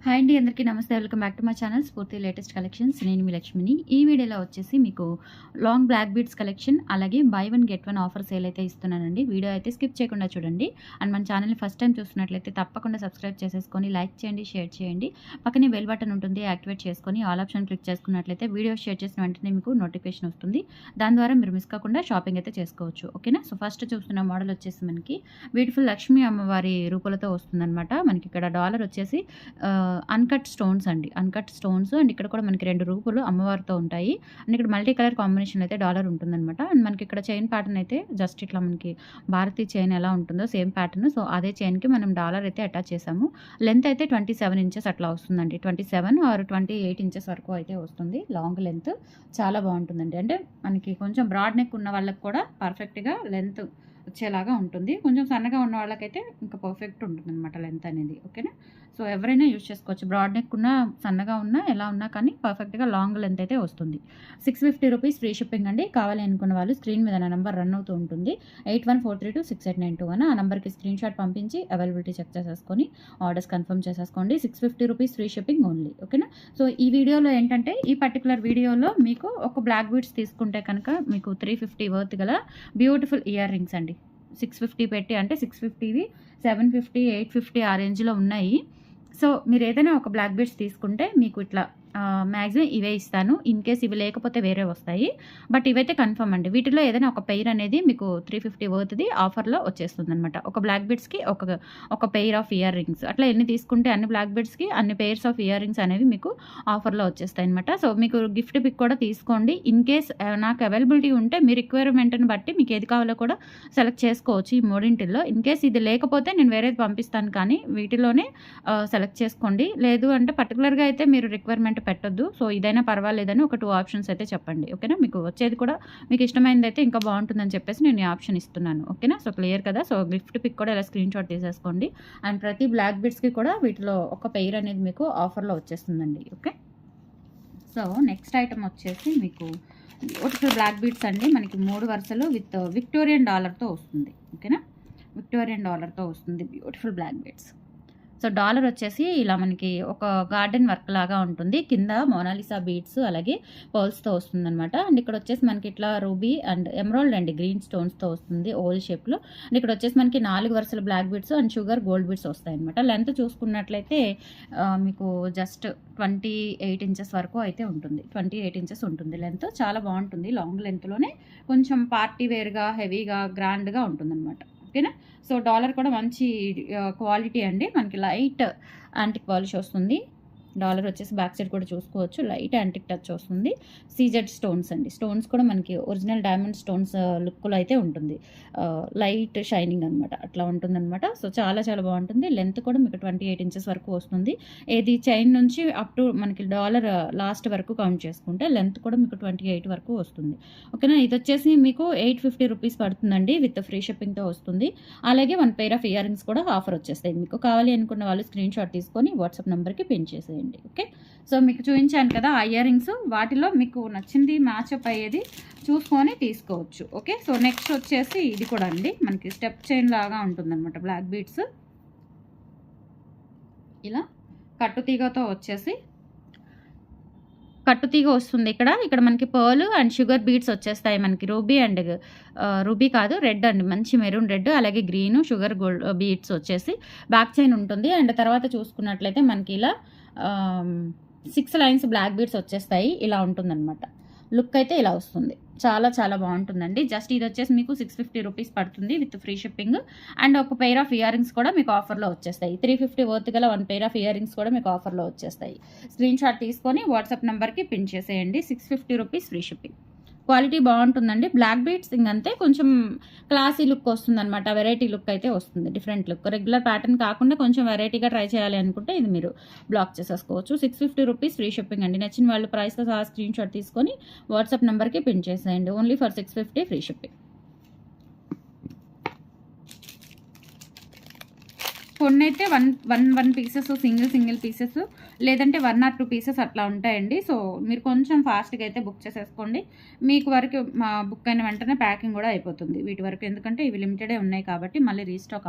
Hi అండి, అందరికీ నమస్తే. Welcome back to my channel స్ఫూర్తి లేటెస్ట్ కలెక్షన్స్. నేను మీ లక్ష్మిని. ఈ వీడియోలో వచ్చేసి మీకు లాంగ్ బ్లాక్ బీడ్స్ కలెక్షన్, అలాగే by one get one offer sale అయితే ఇస్తున్నానండి. వీడియో అయితే స్కిప్ చేయకుండా చూడండి. అండ్ మన ఛానల్ని ఫస్ట్ టైం చూస్తున్నట్లయితే తప్పకుండా సబ్స్క్రైబ్ చేసేసుకొని లైక్ చేయండి, షేర్ చేయండి. పక్కనే బెల్ బటన్ ఉంటుంది, యాక్టివేట్ చేసుకొని ఆల్ ఆప్షన్ క్లిక్ చేసుకున్నట్లయితే వీడియో షేర్ చేసిన వెంటనే మీకు నోటిఫికేషన్ వస్తుంది. దాని ద్వారా మీరు మిస్ కాకుండా షాపింగ్ అయితే చేసుకోవచ్చు. ఓకేనా? సో ఫస్ట్ చూస్తున్న మోడల్ వచ్చేసి మనకి బ్యూటిఫుల్ లక్ష్మీ అమ్మవారి రూపులతో వస్తుందన్నమాట. మనకి ఇక్కడ డాలర్ వచ్చేసి అన్కట్ స్టోన్స్ అండి, అన్కట్ స్టోన్స్. అండ్ ఇక్కడ కూడా మనకి 2 రూపులు అమ్మవారితో ఉంటాయి. అండ్ ఇక్కడ మల్టీ కలర్ కాంబినేషన్ అయితే డాలర్ ఉంటుందన్నమాట. అండ్ మనకి ఇక్కడ చైన్ ప్యాటర్న్ అయితే జస్ట్ ఇట్లా మనకి భారతీ చైన్ ఎలా ఉంటుందో సేమ్ ప్యాటర్న్. సో అదే చైన్కి మనం డాలర్ అయితే అటాచ్ చేసాము. లెంత్ అయితే 27 ఇంచెస్ అట్లా వస్తుందండి. 27 ఆర్ 28 ఇంచెస్ వరకు అయితే వస్తుంది లాంగ్ లెంత్. చాలా బాగుంటుందండి. అంటే మనకి కొంచెం బ్రాడ్ నెక్ ఉన్న వాళ్ళకి కూడా పర్ఫెక్ట్గా లెంత్ వచ్చేలాగా ఉంటుంది. కొంచెం సన్నగా ఉన్న వాళ్ళకైతే ఇంకా పర్ఫెక్ట్ ఉంటుంది అనమాట లెంత్ అనేది. ఓకేనా? సో ఎవరైనా యూజ్ చేసుకోవచ్చు. బ్రాడ్ నెక్ ఉన్నా, సన్నగా ఉన్నా, ఎలా ఉన్నా కానీ పర్ఫెక్ట్గా లాంగ్ లెంత్ అయితే వస్తుంది. 650 రూపీస్ ఫ్రీ షిప్పింగ్ అండి. కావాలి అనుకున్న వాళ్ళు స్క్రీన్ మీద నా నెంబర్ రన్ అవుతూ ఉంటుంది. 8143268921. ఆ నెంబర్కి స్క్రీన్ షాట్ పంపించి అవైలబిలిటీ చెక్ చేసేసుకొని ఆర్డర్స్ కన్ఫర్మ్ చేసేసుకోండి. 650 రూపీస్ ఫ్రీ షిప్పింగ్ ఓన్లీ. ఓకేనా? సో ఈ వీడియోలో ఏంటంటే, ఈ పర్టికులర్ వీడియోలో మీకు ఒక బ్లాక్ బీడ్స్ తీసుకుంటే కనుక మీకు 350 వర్త్ గల బ్యూటిఫుల్ ఇయర్ రింగ్స్ అండి. 650 పెట్టి, అంటే 650వి 750, 850 ఆ రేంజ్లో ఉన్నాయి. సో మీరు ఏదైనా ఒక బ్లాక్ బీడ్స్ తీసుకుంటే మీకు ఇట్లా మ్యాక్సిమం ఇవే ఇస్తాను. ఇన్ కేస్ ఇవి లేకపోతే వేరే వస్తాయి, బట్ ఇవైతే కన్ఫర్మ్ అండి. వీటిలో ఏదైనా ఒక పెయిర్ అనేది మీకు 350 వర్త్ది ఆఫర్లో వచ్చేస్తుంది అనమాట. ఒక బ్లాక్ బీడ్స్కి ఒక పెయిర్ ఆఫ్ ఇయర్ రింగ్స్. అట్లా ఎన్ని తీసుకుంటే అన్ని బ్లాక్ బీడ్స్కి అన్ని పెయిర్స్ ఆఫ్ ఇయర్ రింగ్స్ అనేవి మీకు ఆఫర్లో వచ్చేస్తాయి అనమాట. సో మీకు గిఫ్ట్ పిక్ కూడా తీసుకోండి. ఇన్ కేస్ నాకు అవైలబిలిటీ ఉంటే మీ రిక్వైర్మెంట్ని బట్టి మీకు ఏది కావాలో కూడా సెలెక్ట్ చేసుకోవచ్చు ఈ మూడింటిల్లో. ఇన్ కేస్ ఇది లేకపోతే నేను వేరేది పంపిస్తాను, కానీ వీటిలోనే సెలెక్ట్ చేసుకోండి. లేదు అంటే పర్టికులర్గా అయితే మీరు రిక్వైర్మెంట్ పెట్టొద్దు. సో ఇదైనా పర్వాలేదని ఒక 2 ఆప్షన్స్ అయితే చెప్పండి. ఓకేనా? మీకు వచ్చేది కూడా మీకు ఇష్టమైనది అయితే ఇంకా బాగుంటుందని చెప్పేసి నేను ఈ ఆప్షన్ ఇస్తున్నాను. ఓకేనా? సో క్లియర్ కదా? సో గిఫ్ట్ పిక్ కూడా ఇలా స్క్రీన్ షాట్ తీసేసుకోండి. అండ్ ప్రతి బ్లాక్ బీడ్స్కి కూడా వీటిలో ఒక పెయిర్ అనేది మీకు ఆఫర్లో వచ్చేస్తుందండి. ఓకే? సో నెక్స్ట్ ఐటమ్ వచ్చేసి మీకు బ్యూటిఫుల్ బ్లాక్ బీడ్స్ అండి. మనకి 3 వరుసలు విత్ విక్టోరియన్ డాలర్తో వస్తుంది. ఓకేనా? విక్టోరియన్ డాలర్తో వస్తుంది beautiful black beads. So dollar వచ్చేసి ఇలా మనకి ఒక గార్డెన్ వర్క్ లాగా ఉంటుంది. కింద మోనాలిసా బీడ్స్ అలాగే పర్ల్స్తో వస్తుందన్నమాట. అండ్ ఇక్కడ వచ్చేసి మనకి ఇట్లా ruby and emerald and green స్టోన్స్తో వస్తుంది ఓవల్ షేప్లో. అండ్ ఇక్కడ వచ్చేసి మనకి 4 వరుసల black beads and sugar gold beads వస్తాయన్నమాట. లెంత్ చూసుకున్నట్లయితే మీకు జస్ట్ 28 ఇంచెస్ వరకు అయితే ఉంటుంది. 28 ఇంచెస్ ఉంటుంది లెంత్. చాలా బాగుంటుంది. లాంగ్ లెంత్లోనే కొంచెం పార్టీ వేర్గా, హెవీగా, గ్రాండ్గా ఉంటుందన్నమాట. ఓకేనా? సో డాలర్ కూడా మంచి క్వాలిటీ అండి. మనకి లైట్ యాంటిక్ పాలిష్ వస్తుంది. డాలర్ వచ్చేసి బ్యాక్ సైడ్ కూడా చూసుకోవచ్చు, లైట్ యాంటిక్ టచ్ వస్తుంది. సీజెడ్ స్టోన్స్ అండి. స్టోన్స్ కూడా మనకి ఒరిజినల్ డైమండ్ స్టోన్స్ లుక్లో అయితే ఉంటుంది. లైట్ షైనింగ్ అనమాట, అట్లా ఉంటుందన్నమాట. సో చాలా చాలా బాగుంటుంది. లెంత్ కూడా మీకు 28 ఇంచెస్ వరకు వస్తుంది. ఏది చైన్ నుంచి అప్ టు మనకి డాలర్ లాస్ట్ వరకు కౌంట్ చేసుకుంటే లెంత్ కూడా మీకు 28 వరకు వస్తుంది. ఓకేనా? ఇది వచ్చేసి మీకు 850 రూపీస్ పడుతుందండి. విత్ ఫ్రీ షిప్పింగ్తో వస్తుంది. అలాగే 1 పెయిర్ ఆఫ్ ఇయర్ రింగ్స్ కూడా ఆఫర్ వచ్చేస్తాయి. మీకు కావాలి అనుకున్న వాళ్ళు స్క్రీన్ షాట్ తీసుకొని వాట్సాప్ నెంబర్కి పిన్ చేసేయండి. ఓకే? సో మీకు చూపించాను కదా ఆ ఇయర్ రింగ్స్, వాటిలో మీకు నచ్చింది మ్యాచ్అప్ అయ్యేది చూసుకొని తీసుకోవచ్చు. ఓకే? సో నెక్స్ట్ వచ్చేసి ఇది కూడా అండి, మనకి స్టెప్ చైన్ లాగా ఉంటుందన్నమాట. బ్లాక్ బీడ్స్ ఇలా కట్టుతీగతో వచ్చేసి కట్టుతీగ వస్తుంది. ఇక్కడ మనకి పర్ల్ అండ్ షుగర్ బీడ్స్ వచ్చేస్తాయి. మనకి రూబీ కాదు, రెడ్ అండి, మంచి మెరూన్ రెడ్, అలాగే గ్రీన్ షుగర్ గోల్డ్ బీడ్స్ వచ్చేసి బ్యాక్ చైన్ ఉంటుంది. అండ్ తర్వాత చూసుకున్నట్లయితే మనకి ఇలా 6 లైన్స్ బ్లాక్ బీడ్స్ వచ్చేస్తాయి. ఇలా ఉంటుందన్నమాట. లుక్ అయితే ఇలా వస్తుంది. చాలా చాలా బాగుంటుందండి. జస్ట్ ఇది వచ్చేసి మీకు 650 రూపీస్ పడుతుంది విత్ ఫ్రీ షిప్పింగ్. అండ్ ఒక పెయిర్ ఆఫ్ ఇయర్ రింగ్స్ కూడా మీకు ఆఫర్లో వచ్చేస్తాయి. 350 వర్త్ గల 1 పెయిర్ ఆఫ్ ఇయర్ రింగ్స్ కూడా మీకు ఆఫర్లో వచ్చేస్తాయి. స్క్రీన్ షాట్ తీసుకొని వాట్సాప్ నెంబర్కి పిన్ చేసేయండి. 650 రూపీస్ ఫ్రీ షిప్పింగ్. క్వాలిటీ బాగుంటుందండి. బ్లాక్ బీడ్స్ ఇంకంతే కొంచెం క్లాసీ లుక్ వస్తుంది అనమాట. వెరైటీ లుక్ అయితే వస్తుంది, డిఫరెంట్ లుక్. రెగ్యులర్ ప్యాటర్న్ కాకుండా కొంచెం వెరైటీగా ట్రై చేయాలి అనుకుంటే ఇది మీరు బ్లాక్ చేసేసుకోవచ్చు. 650 రూపీస్ ఫ్రీ షిప్పింగ్ అండి. నచ్చిన వాళ్ళు ప్రైస్తో సహా స్క్రీన్ షాట్ తీసుకొని వాట్సాప్ నెంబర్కి పిన్ చేసేయండి. Only for 650 free shipping. కొన్ని అయితే వన్ పీసెస్ సింగిల్ పీసెస్, లేదంటే 1 or 2 పీసెస్ అట్లా ఉంటాయండి. సో మీరు కొంచెం ఫాస్ట్గా అయితే బుక్ చేసేసుకోండి. మీకు వరకు బుక్ అయిన వెంటనే ప్యాకింగ్ కూడా అయిపోతుంది వీటి వరకు. ఎందుకంటే ఇవి లిమిటెడే ఉన్నాయి కాబట్టి మళ్ళీ రీస్టాక్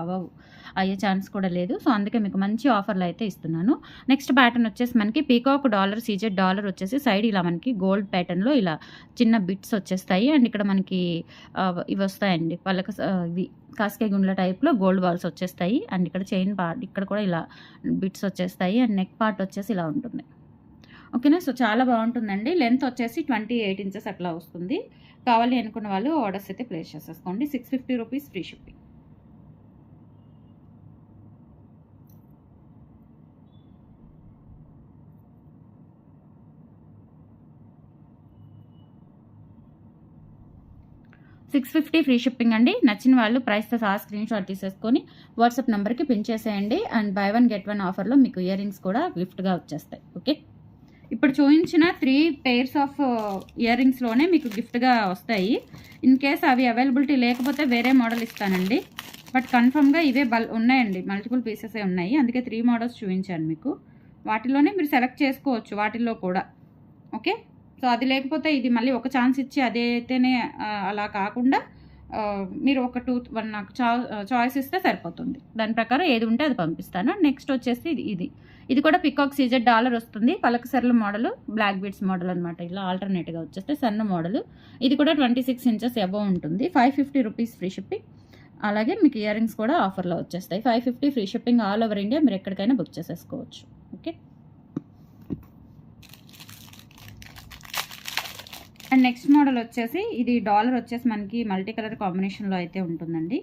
అయ్యే ఛాన్స్ కూడా లేదు. సో అందుకే మీకు మంచి ఆఫర్లు అయితే ఇస్తున్నాను. నెక్స్ట్ ప్యాటర్న్ వచ్చేసి మనకి పీకాక్ డాలర్, సీజెడ్ డాలర్ వచ్చేసి సైడ్ ఇలా మనకి గోల్డ్ ప్యాటర్న్లో ఇలా చిన్న బిట్స్ వచ్చేస్తాయి. అండ్ ఇక్కడ మనకి ఇవి వస్తాయండి ఇవి కాస్కే గుండ్ల టైప్లో గోల్డ్ బాల్స్ వచ్చేస్తాయి. అండ్ ఇక్కడ చైన్ పార్ట్ ఇక్కడ కూడా ఇలా బిట్స్ వచ్చేస్తాయి. అండ్ నెక్ పార్ట్ వచ్చేసి ఇలా ఉంటుంది. ఓకేనా. సో చాలా బాగుంటుందండి. లెంత్ వచ్చేసి 28 ఇంచెస్ అట్లా వస్తుంది. కావాలి అనుకున్న వాళ్ళు ఆర్డర్స్ అయితే ప్లేస్ చేసేసుకోండి. 650 rupees free shipping. $650 free shipping అండి. నచ్చిన వాళ్ళు ప్రైస్తో సహా స్క్రీన్ షాట్ తీసేసుకొని వాట్సాప్ నెంబర్కి పిన్ చేసేయండి. అండ్ బై 1 get 1 ఆఫర్లో మీకు ఇయర్ రింగ్స్ కూడా గిఫ్ట్గా వచ్చేస్తాయి. ఓకే, ఇప్పుడు చూపించిన 3 pairs ఆఫ్ ఇయర్ రింగ్స్లోనే మీకు గిఫ్ట్గా వస్తాయి. ఇన్ కేస్ అవి అవైలబిలిటీ లేకపోతే వేరే మోడల్ ఇస్తానండి. బట్ కన్ఫర్మ్గా ఇవే ఉన్నాయండి, మల్టిపుల్ పీసెసే ఉన్నాయి. అందుకే 3 మోడల్స్ చూపించాను మీకు. వాటిలోనే మీరు సెలెక్ట్ చేసుకోవచ్చు వాటిల్లో కూడా. ఓకే, సో అది లేకపోతే ఇది మళ్ళీ ఒక ఛాన్స్ ఇచ్చి అదే అయితేనే అలా కాకుండా మీరు ఒక 1 నాకు చాయిస్ ఇస్తే సరిపోతుంది. దాని ప్రకారం ఏది ఉంటే అది పంపిస్తాను. నెక్స్ట్ వచ్చేసి ఇది కూడా పికాక్ సీజెడ్ డాలర్ వస్తుంది. పలకసర్ల మోడల్, బ్లాక్ బీడ్స్ మోడల్ అనమాట. ఇలా ఆల్టర్నేట్గా వచ్చేస్తే సన్న మోడల్. ఇది కూడా 26 ఇంచెస్ అబవ్ ఉంటుంది. 550 రూపీస్ ఫ్రీ షిప్పింగ్. అలాగే మీకు ఇయర్ రింగ్స్ కూడా ఆఫర్లో వచ్చేస్తాయి. 550 free shipping all over India. మీరు ఎక్కడికైనా బుక్ చేసేసుకోవచ్చు. ఓకే, అండ్ నెక్స్ట్ మోడల్ వచ్చేసి ఇది డాలర్ వచ్చేసి మనకి మల్టీ కలర్ కాంబినేషన్లో అయితే ఉంటుందండి.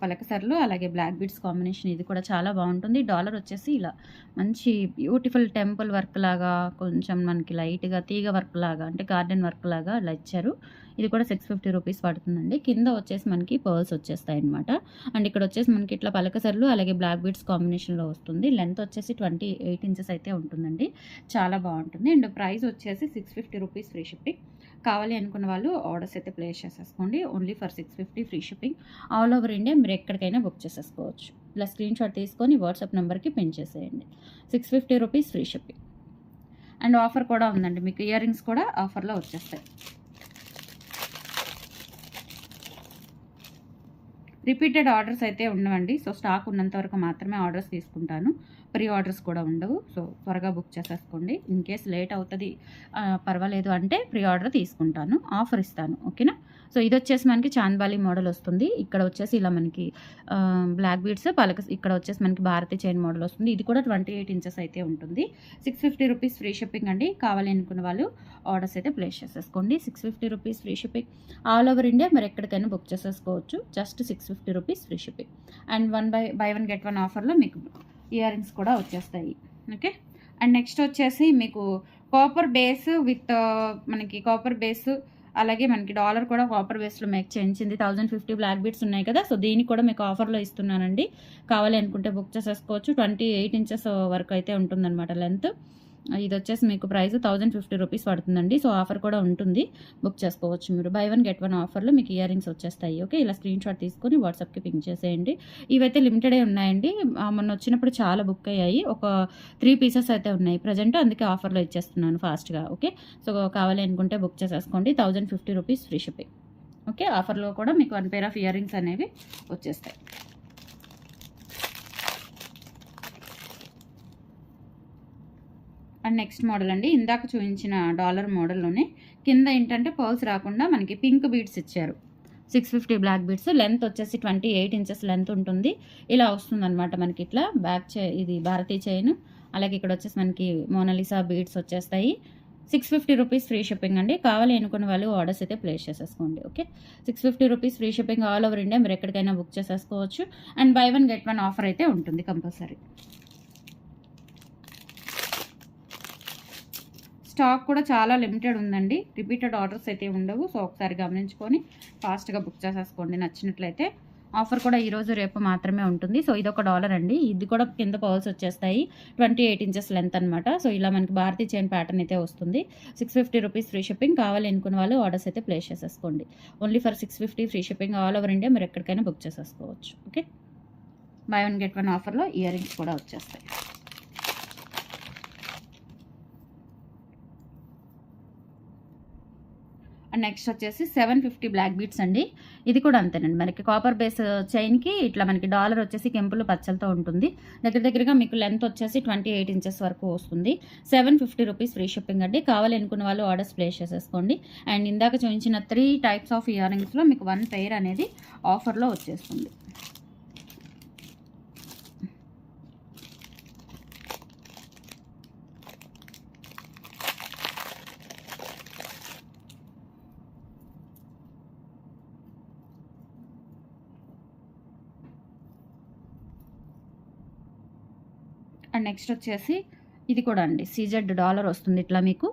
పలకసర్లు అలాగే బ్లాక్ బీడ్స్ కాంబినేషన్. ఇది కూడా చాలా బాగుంటుంది. డాలర్ వచ్చేసి ఇలా మంచి బ్యూటిఫుల్ టెంపుల్ వర్క్ లాగా, కొంచెం మనకి లైట్గా తీగ వర్క్ లాగా, అంటే గార్డెన్ వర్క్ లాగా ఇలా ఇచ్చారు. ఇది కూడా 650 రూపీస్ పడుతుందండి. కింద వచ్చేసి మనకి పర్ల్స్ వచ్చేస్తాయి అనమాట. అండ్ ఇక్కడ వచ్చేసి మనకి ఇట్లా పలకసర్లు అలాగే బ్లాక్ బీడ్స్ కాంబినేషన్లో వస్తుంది. లెంత్ వచ్చేసి 28 ఇంచెస్ అయితే ఉంటుందండి. చాలా బాగుంటుంది. అండ్ ప్రైస్ వచ్చేసి 650 రూపీస్ ఫ్రీ షిప్పింగ్. కావాలి అనుకున్న వాళ్ళు ఆర్డర్స్ అయితే ప్లేస్ చేసేసుకోండి. Only for 650 free shipping. All over India మీరు ఎక్కడికైనా బుక్ చేసేసుకోవచ్చు. ఇలా స్క్రీన్ షాట్ తీసుకొని వాట్సాప్ నెంబర్కి పిన్ చేసేయండి. 650 rupees free shipping. And offer కూడా ఉందండి, మీకు ఇయర్ రింగ్స్ కూడా ఆఫర్లో వచ్చేస్తాయి. రిపీటెడ్ ఆర్డర్స్ అయితే ఉండవండి. సో స్టాక్ ఉన్నంత వరకు మాత్రమే ఆర్డర్స్ తీసుకుంటాను. ప్రీ ఆర్డర్స్ కూడా ఉండవు. సో త్వరగా బుక్ చేసేసుకోండి. ఇన్ కేస్ లేట్ అవుతుంది పర్వాలేదు అంటే ప్రీ ఆర్డర్ తీసుకుంటాను, ఆఫర్ ఇస్తాను. ఓకేనా. సో ఇది వచ్చేసి మనకి చాంద్బాలి మోడల్ వస్తుంది. ఇక్కడ వచ్చేసి ఇలా మనకి బ్లాక్ బీడ్స్ ఇక్కడ వచ్చేసి మనకి భారతీ చైన్ మోడల్ వస్తుంది. ఇది కూడా 28 ఇంచెస్ అయితే ఉంటుంది. 650 రూపీస్ ఫ్రీ షిప్పింగ్ అండి. కావాలి అనుకున్న వాళ్ళు ఆర్డర్స్ అయితే ప్లేస్ చేసేసుకోండి. 650 rupees free shipping. All over India మీరు ఎక్కడికైనా బుక్ చేసేసుకోవచ్చు. Just 650 rupees free shipping. And by 1 get 1 ఆఫర్లో మీకు ఇయర్ రింగ్స్ కూడా వచ్చేస్తాయి. ఓకే, అండ్ నెక్స్ట్ వచ్చేసి మీకు కాపర్ బేస్ విత్ మనకి కాపర్ బేస్ అలాగే మనకి డాలర్ కూడా కాపర్ బేస్లో మేక్ చేయించింది. 1050 బ్లాక్ బీడ్స్ ఉన్నాయి కదా. సో దీనికి కూడా మీకు ఆఫర్లో ఇస్తున్నానండి. కావాలి అనుకుంటే బుక్ చేసేసుకోవచ్చు. 28 ఇంచెస్ వరకు అయితే ఉంటుందన్నమాట లెంత్. ఇది వచ్చేసి మీకు ప్రైస్ 1050 రూపీస్ పడుతుందండి. సో ఆఫర్ కూడా ఉంటుంది, బుక్ చేసుకోవచ్చు మీరు. బై 1 get 1 ఆఫర్లో మీకు ఇయర్ రింగ్స్ వచ్చేస్తాయి. ఓకే, ఇలా స్క్రీన్ షాట్ తీసుకొని వాట్సాప్కి పింక్ చేసేయండి. ఇవైతే లిమిటెడే ఉన్నాయండి. మొన్న వచ్చినప్పుడు చాలా బుక్ అయ్యాయి. ఒక 3 పీసెస్ అయితే ఉన్నాయి ప్రజెంట్. అందుకే ఆఫర్లో ఇచ్చేస్తున్నాను ఫాస్ట్గా. ఓకే, సో కావాలి అనుకుంటే బుక్ చేసేసుకోండి. 1050 రూపీస్ ఫ్రీ షిప్పింగ్. ఓకే, ఆఫర్లో కూడా మీకు 1 pair ఆఫ్ ఇయర్ రింగ్స్ అనేవి వచ్చేస్తాయి. అండ్ నెక్స్ట్ మోడల్ అండి, ఇందాక చూపించిన డాలర్ మోడల్లోనే కింద ఏంటంటే పర్ల్స్ రాకుండా మనకి పింక్ బీడ్స్ ఇచ్చారు. 650 బ్లాక్ బీడ్స్. లెంత్ వచ్చేసి 28 ఇంచెస్ లెంత్ ఉంటుంది. ఇలా వస్తుందన్నమాట మనకి ఇట్లా ఇది భారతీ చైన్. అలాగే ఇక్కడ వచ్చేసి మనకి మోనాలిసా బీడ్స్ వచ్చేస్తాయి. 650 రూపీస్ ఫ్రీ షిప్పింగ్ అండి. కావాలి అనుకున్న వాళ్ళు ఆర్డర్స్ అయితే ప్లేస్ చేసేసుకోండి. Okay, 650 rupees free shipping. All over India మీరు ఎక్కడికైనా బుక్ చేసేసుకోవచ్చు. అండ్ బై 1 get 1 ఆఫర్ అయితే ఉంటుంది కంపల్సరీ. స్టాక్ కూడా చాలా లిమిటెడ్ ఉందండి. రిపీటెడ్ ఆర్డర్స్ అయితే ఉండవు. సో ఒకసారి గమనించుకొని ఫాస్ట్గా బుక్ చేసేసుకోండి నచ్చినట్లయితే. ఆఫర్ కూడా ఈరోజు రేపు మాత్రమే ఉంటుంది. సో ఇది $1 అండి. ఇది కూడా కింద పర్ల్స్ వచ్చేస్తాయి. 28 ఇంచెస్ లెంత్ అనమాట. సో ఇలా మనకి భారతీ చైన్ ప్యాటర్న్ అయితే వస్తుంది. 650 రూపీస్ ఫ్రీ షిప్పింగ్. కావాలి అనుకున్న వాళ్ళు ఆర్డర్స్ అయితే ప్లేస్ చేసేసుకోండి. Only for 650 free shipping. All over India మీరు ఎక్కడికైనా బుక్ చేసేసుకోవచ్చు. Okay. By one get one ఆఫర్లో ఇయర్ రింగ్స్ కూడా వచ్చేస్తాయి. అండ్ నెక్స్ట్ వచ్చేసి 750 బ్లాక్ బీట్స్ అండి. ఇది కూడా అంతేనండి, మనకి కాపర్ బేస్ చైన్కి ఇట్లా మనకి డాలర్ వచ్చేసి కెంపులు పచ్చలతో ఉంటుంది. దగ్గరగా మీకు లెంత్ వచ్చేసి 28 ఇంచెస్ వరకు వస్తుంది. 750 రూపీస్ ఫ్రీ షిప్పింగ్ అండి. కావాలనుకున్న వాళ్ళు ఆర్డర్స్ ప్లేస్ చేసేసుకోండి. అండ్ ఇందాక చూపించిన 3 టైప్స్ ఆఫ్ ఇయర్ రింగ్స్లో మీకు 1 పెయిర్ అనేది ఆఫర్లో వచ్చేస్తుంది. అండ్ నెక్స్ట్ వచ్చేసి ఇది కూడా అండి, సీజెడ్ డాలర్ వస్తుంది ఇట్లా మీకు.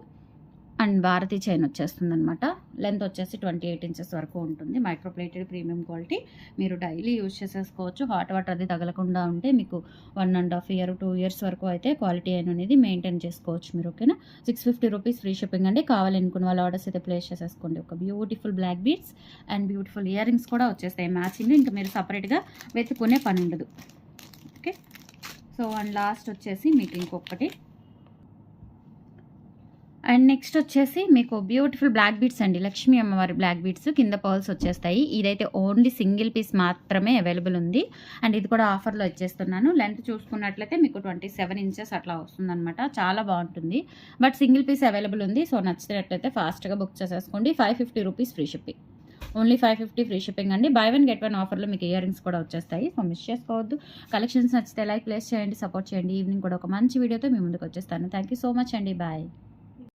అండ్ భారతీ చైన్ వచ్చేస్తుంది అనమాట. లెంత్ వచ్చేసి 28 ఇంచెస్ వరకు ఉంటుంది. Microplated premium quality. మీరు డైలీ యూజ్ చేసేసుకోవచ్చు. హాట్ వాటర్ అది తగలకుండా ఉంటే మీకు 1.5 ఇయర్ 2 ఇయర్స్ వరకు అయితే క్వాలిటీ అనేది మెయింటైన్ చేసుకోవచ్చు మీరు. ఓకేనా. 650 రూపీస్ ఫ్రీ షిప్పింగ్ అండి. కావాలనుకున్న వాళ్ళ ఆర్డర్స్ అయితే ప్లేస్ చేసేసుకోండి. ఒక beautiful black beads and beautiful ear rings కూడా వచ్చేస్తాయి మ్యాచింగ్. ఇంకా మీరు సపరేట్గా వెతుక్కునే పని ఉండదు. ఓకే. సో అండ్ లాస్ట్ వచ్చేసి మీకు ఇంకొకటి. అండ్ నెక్స్ట్ వచ్చేసి మీకు బ్యూటిఫుల్ బ్లాక్ బీడ్స్ అండి, లక్ష్మీ అమ్మవారి బ్లాక్ బీడ్స్. కింద పర్ల్స్ వచ్చేస్తాయి. ఇదైతే ఓన్లీ సింగిల్ పీస్ మాత్రమే అవైలబుల్ ఉంది. అండ్ ఇది కూడా ఆఫర్లో ఇచ్చేస్తున్నాను. లెంత్ చూసుకున్నట్లయితే మీకు 27 ఇంచెస్ అట్లా వస్తుందన్నమాట. చాలా బాగుంటుంది. బట్ సింగిల్ పీస్ అవైలబుల్ ఉంది. సో నచ్చినట్లయితే ఫాస్ట్గా బుక్ చేసేసుకోండి. 550 rupees free shipping. Only 550 free shipping అండి. బై వన్ గెట్ వన్ ఆఫర్లో మీకు ఇయర్ రింగ్స్ కూడా వచ్చేస్తాయి. సో మిస్ చేసుకోవద్దు. కలెక్షన్స్ నచ్చితే లైక్ ప్లేస్ చేయండి, సపోర్ట్ చేయండి. ఈవినింగ్ కూడా ఒక మంచి వీడియోతో మీ ముందుకు వచ్చేస్తాను. థ్యాంక్ యూ సో మచ్ అండి. బాయ్.